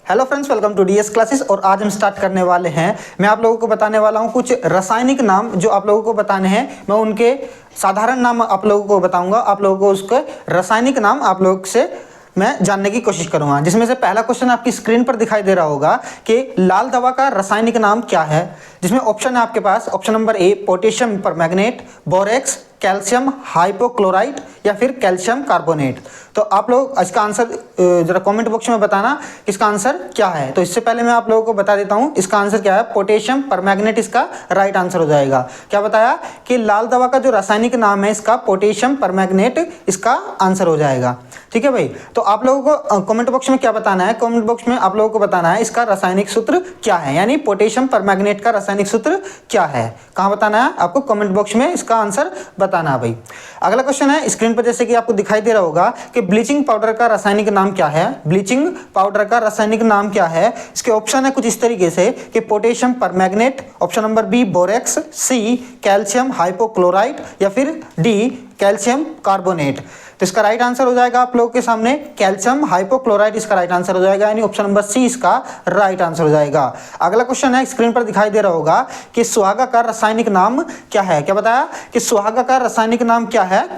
Hello friends, welcome to DS classes. और आज हम स्टार्ट करने वाले हैं। मैं आप लोगों को बताने वाला हूं कुछ रासायनिक नाम जो आप लोगों को बताने हैं। मैं उनके साधारण नाम आप लोगों को बताऊंगा, आप लोगों को उसके रासायनिक नाम आप लोग से मैं जानने की कोशिश करूंगा। जिसमें से पहला क्वेश्चन आपकी स्क्रीन पर दिखाई दे रहा होगा कि लाल दवा का रासायनिक नाम क्या है। जिसमें ऑप्शन है आपके पास, option number A potassium permanganate, borax, calcium hypochlorite या फिर कैल्शियम कार्बोनेट। तो आप लोग इसका आंसर जरा कमेंट बॉक्स में बताना इसका आंसर क्या है। तो इससे पहले मैं आप लोगों को बता देता हूं इसका आंसर क्या है। पोटेशियम परमैंगनेट इसका राइट आंसर हो जाएगा। क्या बताया कि लाल दवा का जो रासायनिक नाम है इसका पोटेशियम परमैंगनेट इसका आंसर हो जाएगा। ठीक है भाई। तो आप लोगों को कमेंट बॉक्स में क्या बताना है, कमेंट बॉक्स में आप लोगों को बताना है इसका रासायनिक सूत्र क्या है, यानी पोटेशियम परमैंगनेट का रासायनिक सूत्र क्या है। कहाँ बताना है आपको, कमेंट बॉक्स में इसका आंसर बताना है भाई। अगला क्वेश्चन है स्क्रीन पर, जैसे कि आपको दिखाई दे रहा होगा कि ब्लीचिंग पाउडर का रासायनिक नाम क्या है। ब्लीचिंग पाउडर का रासायनिक नाम क्या है। इसके ऑप्शन है कुछ इस तरीके से कि potassium permanganate, option number B borax, C calcium hypochlorite या फिर डी कैल्शियम कार्बोनेट। तो इसका राइट आंसर हो जाएगा आप लोगों के सामने कैल्शियम हाइपोक्लोराइट इसका राइट आंसर हो जाएगा, यानी ऑप्शन नंबर सी इसका राइट आंसर हो जाएगा। अगला क्वेश्चन है स्क्रीन पर दिखाई दे रहा होगा कि सुहागा का रासायनिक नाम क्या है। क्या बताया कि सुहागा का रासायनिक नाम क्या है।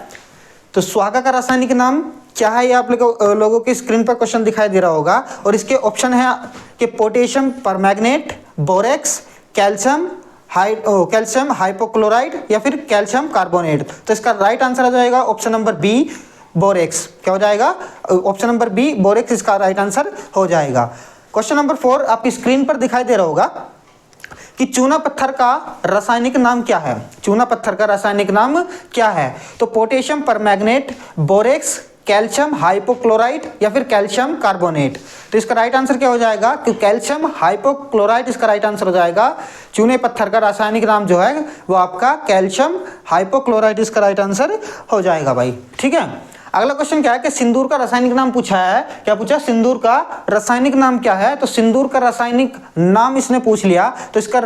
तो सुहागा का रासायनिक नाम क्या है, ये आप लोगों की स्क्रीन पर क्वेश्चन दिखाई दे रहा होगा। और इसके ऑप्शन है कि potassium permanganate, borax, calcium hypochloride या फिर कैल्शियम कार्बोनेट। तो इसका राइट आंसर आ जाएगा ऑप्शन नंबर बी बोरेक्स। क्या हो जाएगा, ऑप्शन नंबर बी बोरेक्स इसका राइट आंसर हो जाएगा। क्वेश्चन नंबर 4 आपकी स्क्रीन पर दिखाई दे रहा होगा कि चूना पत्थर का रासायनिक नाम क्या है। चूना पत्थर का रासायनिक नाम क्या है। तो potassium permanganate, borax, calcium hypochlorite या फिर कैल्शियम कार्बोनेट। तो इसका राइट आंसर क्या हो जाएगा कि कैल्शियम हाइपोक्लोराइट इसका राइट आंसर हो जाएगा। चूने पत्थर का रासायनिक नाम जो है वो आपका कैल्शियम हाइपोक्लोराइट इसका राइट आंसर हो जाएगा भाई। ठीक है। अगला क्वेश्चन क्या है कि सिंदूर का रासायनिक नाम पूछा है। क्या पूछा, सिंदूर का रासायनिक नाम क्या है। तो सिंदूर का रासायनिक नाम इसने पूछ लिया। तो इसका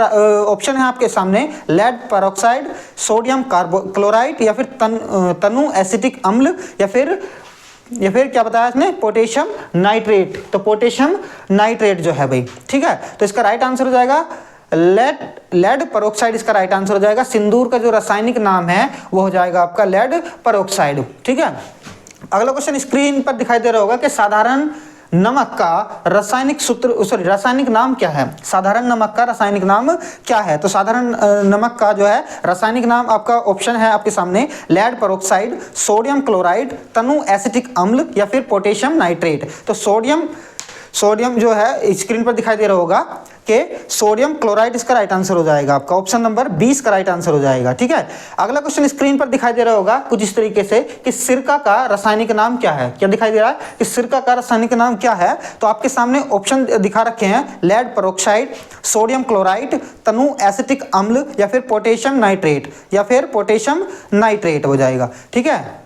ऑप्शन है आपके सामने लेड पेरोक्साइड, सोडियम क्लोराइड या फिर तनु एसिटिक अम्ल या फिर क्या बताया इसने, पोटेशियम नाइट्रेट। तो पोटेशियम नाइट्रेट जो है भाई। ठीक है। तो इसका राइट आंसर हो जाएगा लेड पेरोक्साइड इसका राइट आंसर हो जाएगा। सिंदूर का जो रासायनिक नाम है वो हो जाएगा आपका लेड पेरोक्साइड। ठीक है। अगला क्वेश्चन स्क्रीन पर दिखाई दे रहा होगा कि साधारण नमक का रासायनिक नाम क्या है। साधारण नमक का रासायनिक नाम क्या है। तो साधारण नमक का जो है रासायनिक नाम आपका ऑप्शन है आपके सामने लेड पेरोक्साइड, सोडियम क्लोराइड, तनु एसिटिक अम्ल या फिर पोटेशियम नाइट्रेट। तो सोडियम जो है स्क्रीन पर दिखाई दे रहा होगा कि सोडियम क्लोराइड इसका राइट आंसर हो जाएगा आपका, ऑप्शन नंबर 20 का राइट आंसर हो जाएगा। ठीक है। अगला क्वेश्चन स्क्रीन पर दिखाई दे रहा होगा कुछ इस तरीके से कि सिरका का रासायनिक नाम क्या है। क्या दिखाई दे रहा है कि सिरका का रासायनिक नाम क्या है। तो आपके सामने ऑप्शन दिखा रखे हैं लेड पेरोक्साइड, सोडियम क्लोराइड, तनु एसिटिक अम्ल या फिर पोटेशियम नाइट्रेट या फिर पोटेशियम नाइट्रेट हो जाएगा। ठीक है।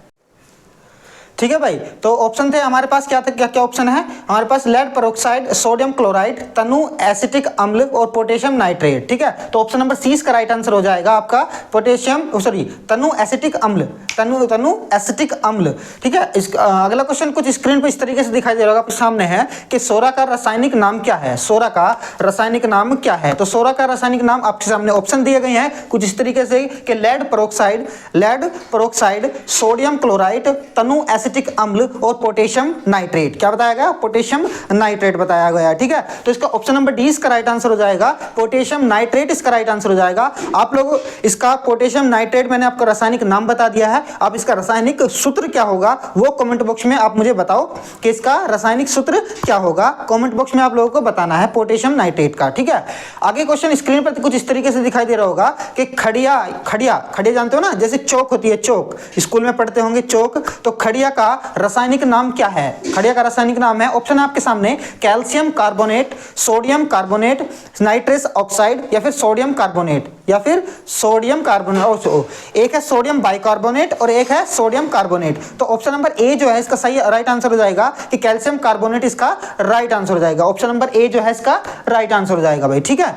ठीक है भाई। तो ऑप्शन थे हमारे पास क्या थे, क्या ऑप्शन है हमारे पास, लेड पेरोक्साइड, सोडियम क्लोराइड, तनु एसिटिक अम्ल और पोटेशियम नाइट्रेट। ठीक है। तो ऑप्शन नंबर सी का राइट आंसर हो जाएगा आपका तनु एसिटिक अम्ल, तनु एसिटिक अम्ल। ठीक है। अगला क्वेश्चन कुछ स्क्रीन पर इस तरीके से दिखाई दे रहा होगा आपके सामने है कि सोरा का रासायनिक नाम क्या है। सोरा का रासायनिक नाम क्या है। तो सोरा का रासायनिक नाम आपके सामने ऑप्शन दिए गए हैं कुछ इस तरीके से कि लेड पेरोक्साइड, सोडियम क्लोराइड, तनु एसिटिक अम्ल और पोटेशियम नाइट्रेट। क्या बताया गया, पोटेशियम नाइट्रेट बताया गया। ठीक है। तो इसका ऑप्शन नंबर डी इसका राइट आंसर हो जाएगा, पोटेशियम नाइट्रेट इसका राइट आंसर हो जाएगा। आप लोग इसका पोटेशियम नाइट्रेट मैंने आपको रासायनिक नाम बता दिया है। अब इसका रासायनिक सूत्र क्या होगा वो कमेंट बॉक्स में आप मुझे बताओ कि इसका रासायनिक सूत्र क्या होगा। कमेंट बॉक्स में आप लोगों को बताना है पोटेशियम नाइट्रेट का। ठीक है। आगे क्वेश्चन स्क्रीन पर कुछ इस तरीके से दिखाई दे रहा होगा कि खड़िया जानते हो ना, जैसे चौक होती है, चौक स्कूल में पढ़ते होंगे चौक। तो खड़िया का रासायनिक नाम क्या है। खड़िया का रासायनिक नाम है, ऑप्शन है आपके सामने calcium carbonate, sodium carbonate, nitrous oxide या फिर सोडियम कार्बोनेट या फिर सोडियम कार्बोनेट। एक है सोडियम बाइकार्बोनेट और एक है सोडियम कार्बोनेट। तो ऑप्शन नंबर ए जो है इसका सही राइट आंसर हो जाएगा कि कैल्शियम कार्बोनेट इसका राइट आंसर हो जाएगा। ऑप्शन नंबर ए जो है इसका राइट आंसर हो जाएगा भाई। ठीक है।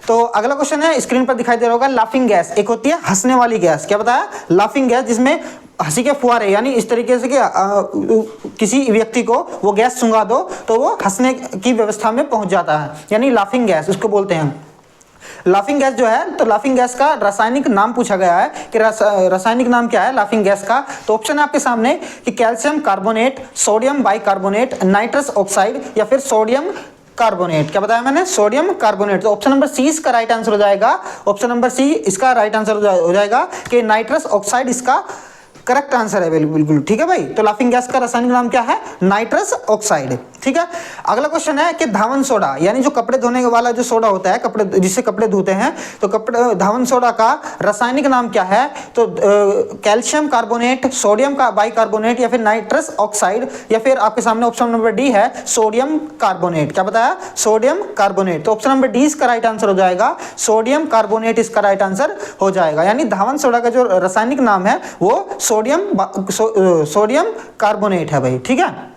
तो अगला क्वेश्चन है, स्क्रीन पर दिखाई दे रहा होगा, लाफिंग गैस एक होती है हंसने वाली गैस, क्या बताया, लाफिंग गैस, जिसमें हंसी के फुहारे, यानी इस तरीके से कि किसी व्यक्ति को वो गैस सुंघा दो तो वो हंसने की व्यवस्था में पहुंच जाता है, यानी लाफिंग गैस उसको बोलते हैं। लाफिंग गैस जो है, तो लाफिंग गैस का रासायनिक नाम पूछा गया है कि रासायनिक नाम क्या है लाफिंग गैस का। तो ऑप्शन है आपके सामने कि calcium carbonate, sodium bicarbonate, nitrous oxide या फिर सोडियम कार्बोनेट। क्या बताया मैंने, सोडियम कार्बोनेट। तो ऑप्शन नंबर सी इसका राइट आंसर हो जाएगा, ऑप्शन नंबर सी इसका राइट आंसर हो जाएगा कि नाइट्रस ऑक्साइड इसका करेक्ट आंसर है बिल्कुल, ठीक है भाई। तो लाफिंग गैस का रासायनिक नाम क्या है, नाइट्रस ऑक्साइड, ठीक है। अगला क्वेश्चन है कि धावन सोडा, यानी जो कपड़े धोने वाला जो सोडा होता है, कपड़े जिससे कपड़े धोते हैं, तो कपड़े धावन सोडा का रासायनिक नाम क्या है, तो कैल्शियम कार्बोनेट, सोडियम का बाइकार्बोनेट या फिर नाइट्रस ऑक्साइड, या फिर आपके सामने ऑप्शन नंबर डी है सोडियम कार्बोनेट। क्या बताया, सोडियम कार्बोनेट। तो ऑप्शन नंबर डी इसका राइट आंसर हो जाएगा, सोडियम कार्बोनेट इसका राइट आंसर हो जाएगा, यानी धावन सोडा का जो रासायनिक नाम है वो सोडियम कार्बोनेट है भाई, ठीक है।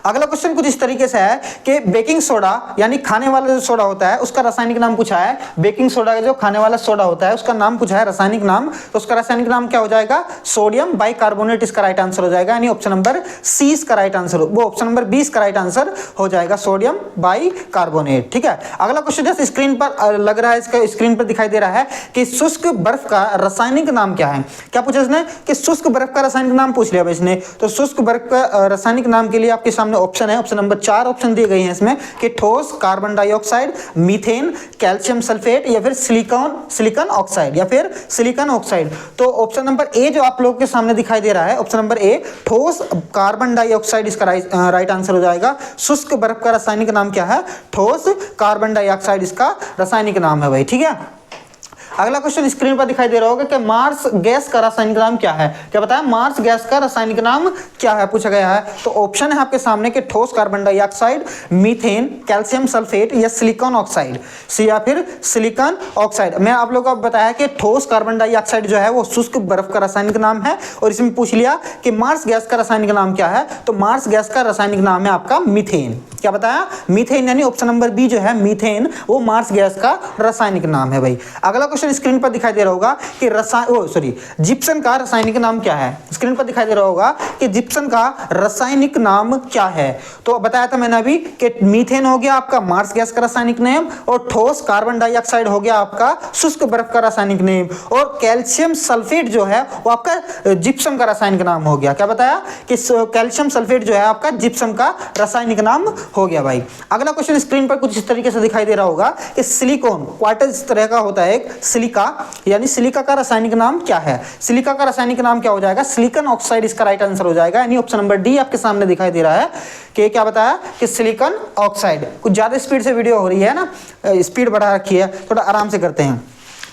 अगला क्वेश्चन कुछ इस तरीके से है कि बेकिंग सोडा, यानी खाने वाला जो सोडा होता है उसका रासायनिक नाम पूछा है। बेकिंग सोडा का जो खाने वाला सोडा होता है उसका नाम पूछा है, रासायनिक नाम, तो उसका रासायनिक नाम क्या हो जाएगा, सोडियम बाइकार्बोनेट इसका राइट आंसर हो जाएगा, यानी ऑप्शन नंबर सी इसका राइट आंसर, वो ऑप्शन नंबर बी इसका राइट आंसर हो जाएगा, सोडियम बाइकार्बोनेट, ठीक है। अगला क्वेश्चन जैसे स्क्रीन पर लग रहा है, इसका स्क्रीन पर दिखाई दे रहा है कि शुष्क बर्फ का रासायनिक नाम क्या है। क्या पूछा इसने कि शुष्क बर्फ का रासायनिक नाम पूछ लिया इसने। तो शुष्क बर्फ का रासायनिक नाम के लिए आपके सामने ऑप्शन है, ऑप्शन नंबर 4 ऑप्शन दिए गए हैं इसमें कि ठोस carbon dioxide, methane, calcium sulphate या फिर सिलिकॉन ऑक्साइड या फिर सिलिकॉन ऑक्साइड। तो ऑप्शन नंबर ए जो आप लोगों के सामने दिखाई दे रहा है, ऑप्शन नंबर ए ठोस कार्बन डाइऑक्साइड इसका राइट आंसर हो जाएगा। शुष्क बर्फ का रासायनिक नाम क्या है, ठोस कार्बन डाइऑक्साइड इसका रासायनिक नाम है भाई, ठीक है। अगला क्वेश्चन स्क्रीन पर दिखाई दे रहा होगा कि मार्स गैस का रासायनिक नाम क्या है। क्या बताया, मार्स गैस का रासायनिक नाम क्या है पूछा गया है। तो ऑप्शन है आपके सामने कि ठोस carbon dioxide, methane, calcium sulphate या सिलिकॉन ऑक्साइड, या फिर सिलिकॉन ऑक्साइड। मैं आप लोगों को बताया कि ठोस कार्बन डाइऑक्साइड जो है वो शुष्क बर्फ का रासायनिक नाम है, और इसमें पूछ लिया कि मार्स गैस का रासायनिक नाम क्या है। तो मार्स गैस का रासायनिक नाम है आपका मीथेन। क्या बताया, मीथेन, यानी ऑप्शन नंबर बी जो है मीथेन, वो मार्स गैस का रासायनिक नाम है भाई। अगला क्वेश्चन स्क्रीन पर दिखाई दे रहा होगा कि जिप्सन का रासायनिक नाम क्या है। स्क्रीन पर दिखाई दे रहा होगा कि जिप्सन का रासायनिक नाम क्या है। तो बताया था मैंने अभी कि मीथेन हो गया आपका मार्स गैस का रासायनिक नाम, और ठोस कार्बन डाइऑक्साइड हो गया आपका शुष्क बर्फ का रासायनिक नाम, और कैल्शियम सल्फेट जो है वो आपका जिप्सम का रासायनिक नाम हो गया। क्या बताया कि कैल्शियम सल्फेट जो है आपका जिप्सम का रासायनिक नाम हो गया भाई। अगला क्वेश्चन स्क्रीन पर कुछ इस तरीके से दिखाई दे रहा होगा कि सिलिकॉन क्वार्टर इस तरह का होता है, एक सिलिका, यानी सिलिका का रासायनिक नाम क्या है। सिलिका का रासायनिक नाम क्या हो जाएगा, सिलिकॉन ऑक्साइड इसका राइट आंसर हो जाएगा, यानी ऑप्शन नंबर डी आपके सामने दिखाई दे रहा है कि क्या बताया कि सिलिकॉन ऑक्साइड। कुछ ज्यादा स्पीड से वीडियो हो रही है ना, स्पीड बढ़ा रखी है, थोड़ा आराम से करते हैं।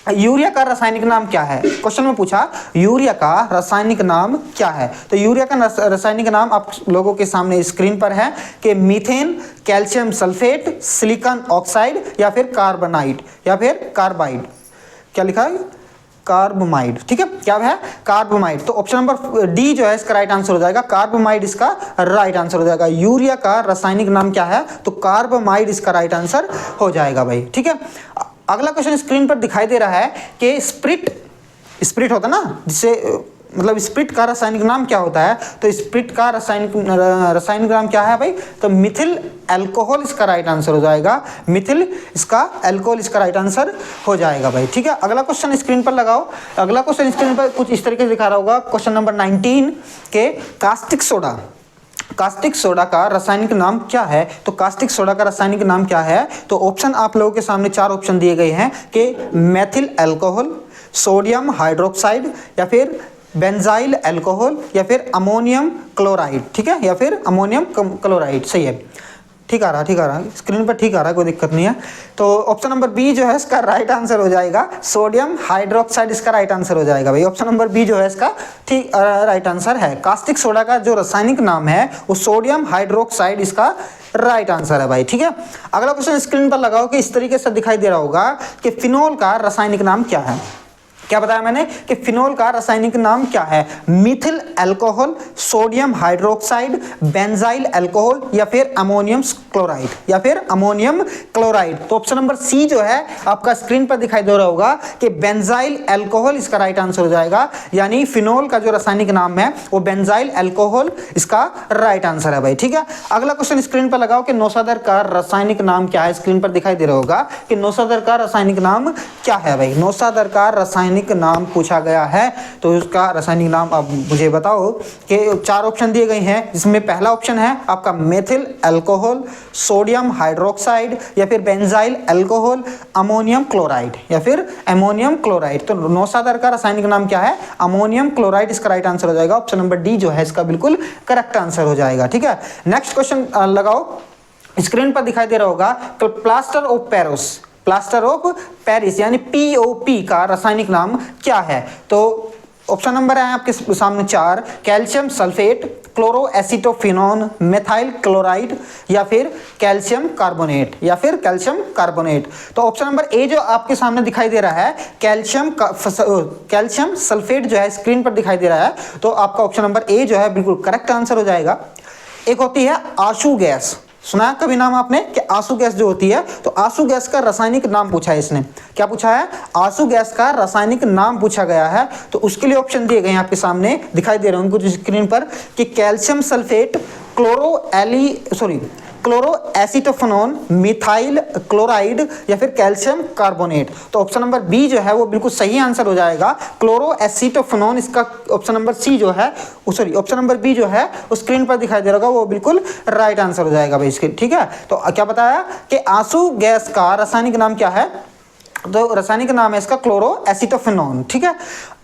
यूरिया का रासायनिक नाम क्या है, क्वेश्चन में पूछा यूरिया का रासायनिक नाम क्या है। तो यूरिया का रासायनिक नाम आप लोगों के सामने स्क्रीन पर है कि methane, calcium sulphate, silicon oxide या फिर कार्बोनाइड या फिर कार्बाइड। क्या लिखा है, कार्बोमाइड, ठीक है, क्या है, कार्बोमाइड। तो ऑप्शन नंबर डी जो है इसका राइट आंसर हो जाएगा, कार्बोमाइड इसका राइट आंसर हो जाएगा। यूरिया का रासायनिक नाम क्या है, तो कार्बोमाइड इसका राइट आंसर हो जाएगा भाई, ठीक है। अगला क्वेश्चन स्क्रीन पर दिखाई दे रहा है कि स्प्रिट होता ना, जिससे मतलब स्प्रिट का रासायनिक नाम क्या होता है। तो स्प्रिट का रासायनिक नाम क्या है भाई, तो मिथिल अल्कोहल इसका राइट आंसर हो जाएगा, मिथिल इसका अल्कोहल इसका राइट आंसर हो जाएगा भाई, ठीक है। अगला क्वेश्चन स्क्रीन पर लगाओ। अगला क्वेश्चन स्क्रीन पर कुछ इस तरीके से दिखा रहा होगा, क्वेश्चन नंबर 19 के कास्टिक सोडा का रासायनिक नाम क्या है। तो कास्टिक सोडा का रासायनिक नाम क्या है, तो ऑप्शन आप लोगों के सामने 4 ऑप्शन दिए गए हैं कि मेथिल अल्कोहल, सोडियम हाइड्रोक्साइड या फिर बेंजाइल अल्कोहल या फिर अमोनियम क्लोराइड, ठीक है, या फिर अमोनियम क्लोराइड। सही है, ठीक आ रहा स्क्रीन पर, ठीक आ रहा है, कोई दिक्कत नहीं है। तो ऑप्शन नंबर बी जो है इसका राइट आंसर हो जाएगा, सोडियम हाइड्रोक्साइड इसका राइट आंसर हो जाएगा भाई। ऑप्शन नंबर बी जो है इसका ठीक राइट आंसर है। कास्टिक सोडा का जो रासायनिक नाम है वो सोडियम हाइड्रोक्साइड इसका राइट आंसर है भाई, ठीक है। अगला क्वेश्चन स्क्रीन पर लगाओ कि इस तरीके से दिखाई दे रहा होगा कि फिनोल का रासायनिक नाम क्या है। क्या बताया मैंने कि फिनोल का रासायनिक नाम क्या है? Mithil alcohol, sodium hydroxide, benzyl alcohol या फिर अमोनियम क्लोराइड या फिर अमोनियम क्लोराइड। तो ऑप्शन नंबर सी जो है आपका स्क्रीन पर दिखाई दे रहा होगा कि बेंजाइल अल्कोहल इसका राइट आंसर हो जाएगा, यानी फिनोल का जो रासायनिक नाम है वो बेंजाइल अल्कोहल इसका राइट आंसर है भाई। ठीक है, अगला क्वेश्चन स्क्रीन पर लगाओ कि नौशादर का रासायनिक नाम क्या है। स्क्रीन पर दिखाई दे रहा होगा कि नौशादर का रासायनिक नाम क्या है भाई। नौशादर का रासायनिक नाम पूछा गया है तो उसका रासायनिक नाम अब मुझे बताओ कि 4 ऑप्शन दिए गए हैं, जिसमें पहला ऑप्शन है आपका मेथिल अल्कोहल, सोडियम हाइड्रोक्साइड या फिर बेंजाइल अल्कोहल, अमोनियम क्लोराइड या फिर अमोनियम क्लोराइड। तो नौशादर का रासायनिक नाम क्या है? अमोनियम क्लोराइड इसका राइट आंसर हो जाएगा। ऑप्शन नंबर डी जो है इसका बिल्कुल करेक्ट आंसर हो जाएगा। ठीक है, नेक्स्ट क्वेश्चन लगाओ, स्क्रीन पर दिखाई दे रहा होगा तो plaster of Paris, plaster of Paris यानी पीओपी का रासायनिक नाम क्या है? तो ऑप्शन नंबर है आपके सामने 4, कैल्शियम सल्फेट, क्लोरोएसिटोफिनोन, मेथाइल क्लोराइड या फिर कैल्शियम कार्बोनेट या फिर कैल्शियम कार्बोनेट। तो ऑप्शन नंबर ए जो आपके सामने दिखाई दे रहा है कैल्शियम सल्फेट जो है स्क्रीन पर दिखाई दे रहा है, तो आपका ऑप्शन नंबर ए जो है बिल्कुल करेक्ट आंसर हो जाएगा। एक होती है आंसू गैस, सुना है कभी नाम आपने कि आंसू गैस जो होती है, तो आंसू गैस का रासायनिक नाम पूछा है इसने। क्या पूछा है? आंसू गैस का रासायनिक नाम पूछा गया है। तो उसके लिए ऑप्शन दिए गए हैं आपके सामने दिखाई दे रहे होंगे कुछ स्क्रीन पर कि कैल्शियम सल्फेट, क्लोरोएसिटोफिनोन, मिथाइल क्लोराइड या फिर कैल्शियम कार्बोनेट। तो ऑप्शन नंबर बी जो है वो बिल्कुल सही आंसर हो जाएगा, क्लोरोएसिटोफिनोन इसका ऑप्शन नंबर सी जो है ऑप्शन नंबर बी जो है उस स्क्रीन पर दिखाई दे रहा होगा वो बिल्कुल राइट आंसर हो जाएगा भाई इसके। ठीक है, तो क्या बताया कि आंसू गैस का रासायनिक नाम क्या है? तो रासायनिक नाम है इसका क्लोरोएसिटोफिनोन। ठीक है,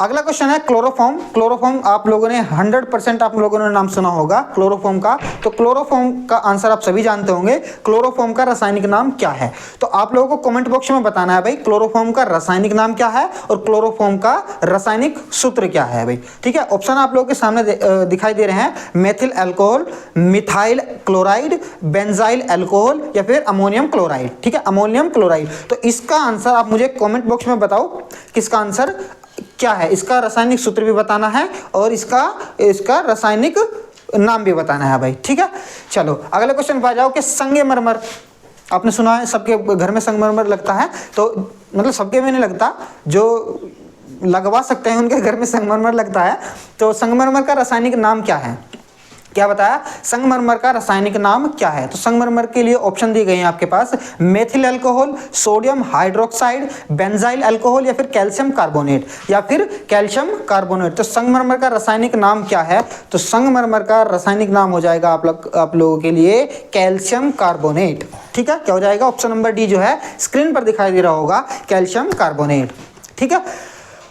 अगला क्वेश्चन है क्लोरोफॉर्म। क्लोरोफॉर्म आप लोगों ने 100% आप लोगों ने नाम सुना होगा क्लोरोफॉर्म का। तो क्लोरोफॉर्म का आंसर आप सभी जानते होंगे, क्लोरोफॉर्म का रासायनिक नाम क्या है? तो आप लोगों को कमेंट बॉक्स में बताना है भाई क्लोरोफॉर्म का रासायनिक नाम क्या है और क्लोरोफॉर्म का रासायनिक सूत्र क्या है भाई। ठीक है, ऑप्शन आप लोगों के सामने दिखाई दे रहे हैं, methyl alcohol, methyl chloride, benzyl alcohol या फिर अमोनियम क्लोराइड। ठीक है, अमोनियम क्लोराइड। तो इसका आंसर आप मुझे कमेंट बॉक्स में बताओ किसका आंसर क्या है। इसका रासायनिक सूत्र भी बताना है और इसका रासायनिक नाम भी बताना है भाई। ठीक है, चलो अगले क्वेश्चन पर आ जाओ कि संगमरमर आपने सुना है सबके घर में संगमरमर लगता है, तो मतलब सबके में नहीं लगता, जो लगवा सकते हैं उनके घर में संगमरमर लगता है। तो संगमरमर का रासायनिक नाम क्या है? क्या बताया? संगमरमर का रासायनिक नाम क्या है? तो संगमरमर के लिए ऑप्शन दिए गए हैं आपके पास, methyl alcohol, sodium hydroxide, benzyl alcohol या फिर कैल्शियम कार्बोनेट या फिर कैल्शियम कार्बोनेट। तो संगमरमर का रासायनिक नाम क्या है? तो संगमरमर का रासायनिक नाम हो जाएगा आप लोगों के लिए कैल्शियम कार्बोनेट। ठीक है, क्या हो जाएगा? ऑप्शन नंबर डी जो है स्क्रीन पर दिखाई दे रहा होगा कैल्शियम कार्बोनेट। ठीक है,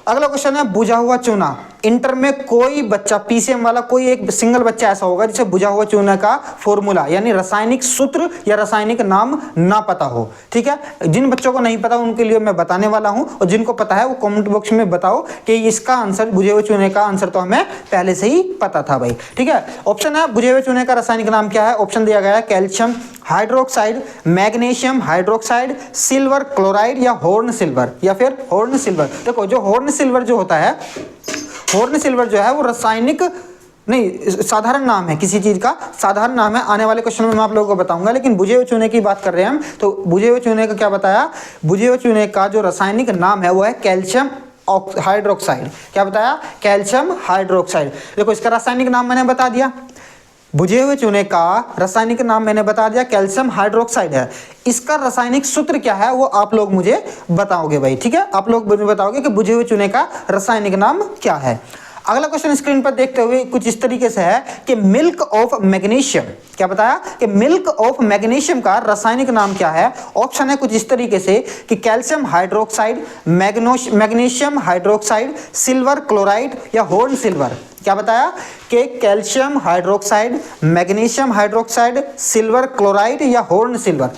अगला क्वेश्चन है बुझा हुआ चूना। इंटर में कोई बच्चा पीसीएम वाला कोई एक सिंगल बच्चा ऐसा होगा जिसे बुझा हुआ चूना का फॉर्मूला यानी रासायनिक सूत्र या रासायनिक नाम ना पता हो। ठीक है, जिन बच्चों को नहीं पता उनके लिए मैं बताने वाला हूं और जिनको पता है वो कमेंट बॉक्स में बताओ कि इसका आंसर बुझे हुए चूने का आंसर तो हमें पहले से ही पता था भाई। ठीक है, ऑप्शन है बुझे हुए चूने का रासायनिक नाम क्या है? ऑप्शन दिया गया है calcium hydroxide, magnesium hydroxide, silver chloride या हॉर्न सिल्वर या फिर हॉर्न सिल्वर। देखो जो हॉर्न सिल्वर जो होता है, हॉर्न सिल्वर जो है वो रासायनिक नहीं, साधारण नाम है, किसी चीज का साधारण नाम है। आने वाले क्वेश्चन में मैं आप लोगों को बताऊंगा, लेकिन बुझे हुए चूने की बात कर रहे हैं हम। तो बुझे हुए चूने का क्या बताया? बुझे हुए चूने का जो रासायनिक नाम है वो है कैल्शियम हाइड्रोक्साइड। क्या बताया? Calcium hydroxide. देखो इसका रासायनिक नाम मैंने बता दिया, बुझे हुए चूने का रासायनिक नाम मैंने बता दिया कैल्शियम हाइड्रोक्साइड है। इसका रासायनिक सूत्र क्या है वो आप लोग मुझे बताओगे भाई। ठीक है, आप लोग मुझे बताओगे कि बुझे हुए चूने का रासायनिक नाम क्या है। अगला क्वेश्चन स्क्रीन पर देखते हुए कुछ इस तरीके से है कि मिल्क ऑफ मैग्नीशियम। क्या बताया? कि मिल्क ऑफ मैग्नीशियम का रासायनिक नाम क्या है? ऑप्शन है कुछ इस तरीके से कि calcium hydroxide, magnesium hydroxide, silver chloride या हॉर्न सिल्वर। क्या बताया? कि calcium hydroxide, magnesium hydroxide, silver chloride या हॉर्न सिल्वर।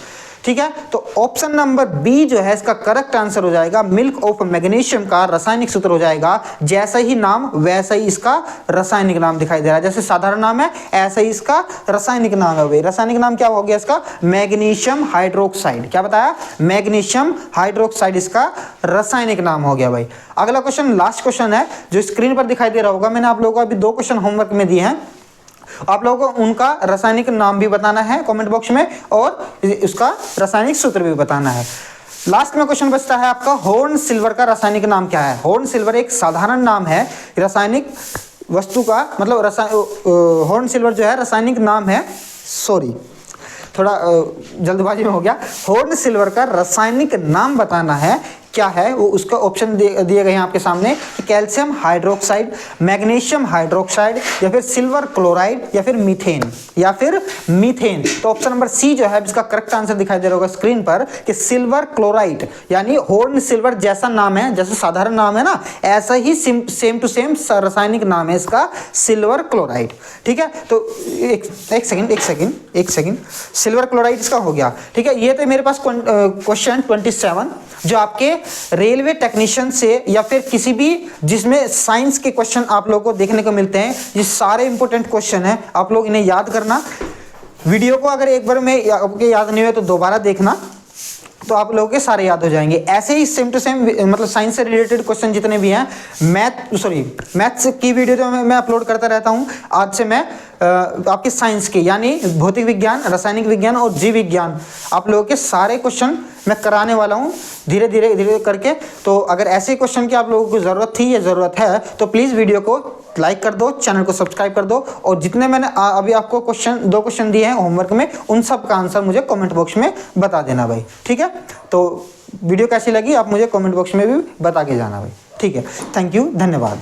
ठीक है, तो ऑप्शन नंबर बी जो है इसका करेक्ट आंसर हो जाएगा। मिल्क ऑफ मैग्नीशियम का रासायनिक सूत्र हो जाएगा, जैसा ही नाम वैसा ही इसका रासायनिक नाम दिखाई दे रहा है। जैसे साधारण नाम है ऐसा ही इसका रासायनिक नाम है। भाई रासायनिक नाम क्या हो गया इसका? Magnesium hydroxide. क्या बताया? मैग्नीशियम हाइड्रोक्साइड इसका रासायनिक नाम हो गया भाई। अगला क्वेश्चन, लास्ट क्वेश्चन है जो स्क्रीन पर दिखाई दे रहा होगा। मैंने आप लोगों को अभी 2 क्वेश्चन होमवर्क में दिए हैं, आप लोगों को उनका रासायनिक नाम भी बताना है कमेंट बॉक्स में और उसका रासायनिक सूत्र भी बताना है। लास्ट में क्वेश्चन बचता है आपका, हॉर्न सिल्वर का रासायनिक नाम क्या है? हॉर्न सिल्वर एक साधारण नाम है रासायनिक वस्तु का, मतलब हॉर्न सिल्वर जो है रासायनिक नाम है, सॉरी थोड़ा जल्दबाजी में हो गया। हॉर्न सिल्वर का रासायनिक नाम बताना है, क्या है वो उसका ऑप्शन दिए गए हैं आपके सामने कि कैल्शियम हाइड्रोक्साइड, मैग्नीशियम हाइड्रोक्साइड, या फिर सिल्वर क्लोराइड, या फिर मीथेन। तो ऑप्शन नंबर सी जो है इसका करेक्ट आंसर दिखाई दे रहा होगा स्क्रीन पर कि सिल्वर क्लोराइड, यानी हॉर्न सिल्वर जैसा नाम है, जैसे साधारण नाम है ना, ऐसा ही सेम टू सेम रासायनिक नाम है इसका सिल्वर क्लोराइड। ठीक है, तो एक सेकंड सिल्वर क्लोराइड इसका हो गया। ठीक है, ये तो मेरे पास क्वेश्चन 27 जो आपके रेलवे टेक्नीशियन से या फिर किसी भी जिसमें साइंस के क्वेश्चन आप लोगों को देखने को मिलते हैं, ये सारे इंपॉर्टेंट क्वेश्चन हैं। आप लोग इन्हें याद करना। वीडियो को अगर एक बार में आपके याद नहीं हुए तो दोबारा देखना, तो आप लोगों के सारे याद हो जाएंगे। ऐसे ही सेम टू सेम मतलब साइंस से रिलेटेड क्वेश्चन जितने भी हैं, मैथ्स की वीडियो जो मैं अपलोड करता रहता हूं। आज से मैं आपके साइंस के यानी भौतिक विज्ञान, रासायनिक विज्ञान और जीव विज्ञान आप लोगों के सारे क्वेश्चन मैं कराने वाला हूं धीरे धीरे करके। तो अगर ऐसे क्वेश्चन की आप लोगों को ज़रूरत थी या ज़रूरत है तो प्लीज़ वीडियो को लाइक कर दो, चैनल को सब्सक्राइब कर दो, और जितने मैंने अभी आपको 2 क्वेश्चन दिए हैं होमवर्क में, उन सब का आंसर मुझे कमेंट बॉक्स में बता देना भाई। ठीक है, तो वीडियो कैसी लगी आप मुझे कमेंट बॉक्स में भी बता के जाना भाई। ठीक है, थैंक यू, धन्यवाद।